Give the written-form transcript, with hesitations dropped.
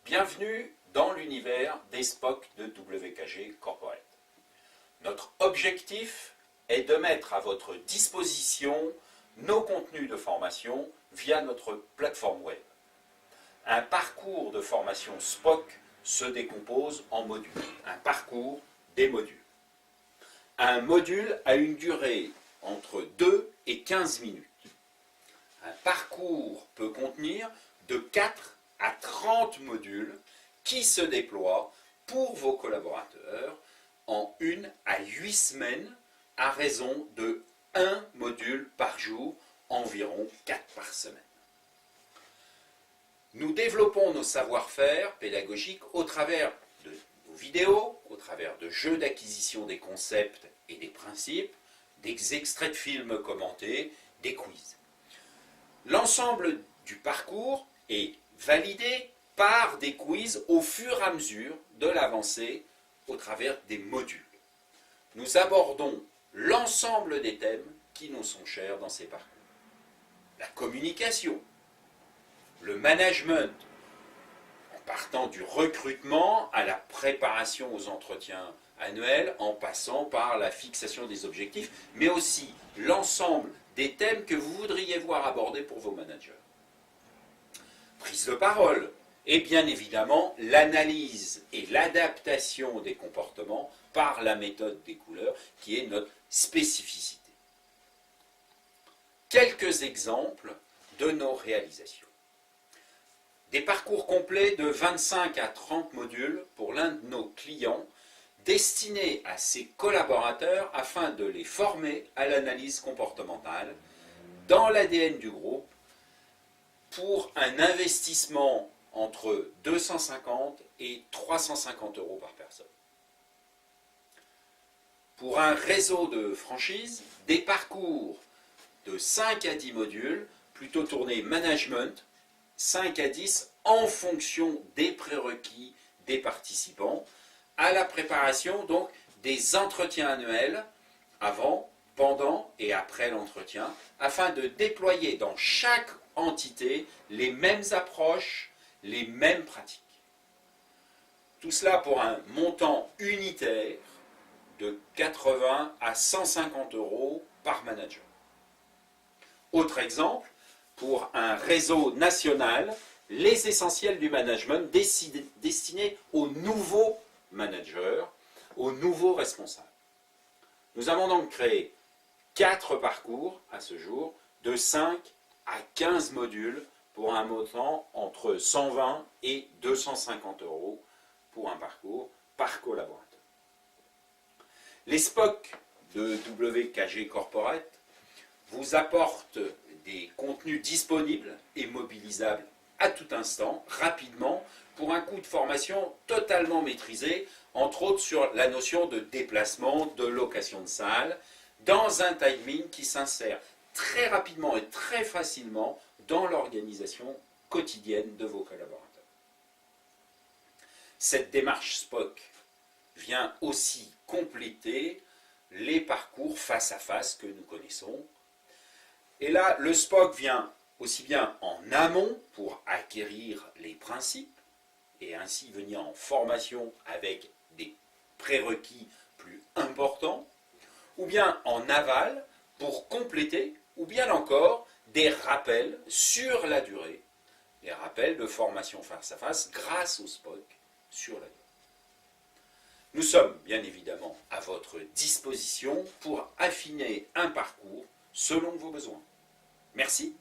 Bienvenue dans l'univers des SPOC de WKG Corporate. Notre objectif est de mettre à votre disposition nos contenus de formation via notre plateforme web. Un parcours de formation SPOC se décompose en modules. Un parcours des modules. Un module a une durée entre 2 et 15 minutes. Un parcours peut contenir de 4 à 30 modules qui se déploient pour vos collaborateurs en 1 à 8 semaines à raison de 1 module par jour, environ 4 par semaine. Nous développons nos savoir-faire pédagogiques au travers de vos vidéos, au travers de jeux d'acquisition des concepts et des principes, des extraits de films commentés, des quiz. L'ensemble du parcours est validé par des quiz au fur et à mesure de l'avancée au travers des modules. Nous abordons l'ensemble des thèmes qui nous sont chers dans ces parcours. La communication, le management, en partant du recrutement à la préparation aux entretiens annuels, en passant par la fixation des objectifs, mais aussi l'ensemble des thèmes que vous voudriez voir abordés pour vos managers. Prise de parole, et bien évidemment l'analyse et l'adaptation des comportements par la méthode des couleurs, qui est notre spécificité. Quelques exemples de nos réalisations. Des parcours complets de 25 à 30 modules pour l'un de nos clients, destinés à ses collaborateurs afin de les former à l'analyse comportementale dans l'ADN du groupe pour un investissement entre 250 et 350 € par personne. Pour un réseau de franchises, des parcours de 5 à 10 modules, plutôt tournés management, 5 à 10 en fonction des prérequis des participants, à la préparation donc des entretiens annuels avant, pendant et après l'entretien, afin de déployer dans chaque entité les mêmes approches, les mêmes pratiques. Tout cela pour un montant unitaire de 80 à 150 € par manager. Autre exemple, pour un réseau national, les essentiels du management destinés aux nouveaux managers, aux nouveaux responsables. Nous avons donc créé 4 parcours à ce jour, de 5 à 15 modules pour un montant entre 120 et 250 € pour un parcours par collaborateur. Les SPOC de WKG Corporate vous apportent des contenus disponibles et mobilisables à tout instant, rapidement, pour un coût de formation totalement maîtrisé, entre autres sur la notion de déplacement, de location de salle, dans un timing qui s'insère très rapidement et très facilement dans l'organisation quotidienne de vos collaborateurs. Cette démarche SPOC vient aussi compléter les parcours face à face que nous connaissons. Et là, le SPOC vient aussi bien en amont pour acquérir les principes et ainsi venir en formation avec des prérequis plus importants, ou bien en aval pour compléter, ou bien encore des rappels sur la durée, des rappels de formation face à face grâce au SPOC sur la durée. Nous sommes bien évidemment à votre disposition pour affiner un parcours selon vos besoins. Merci.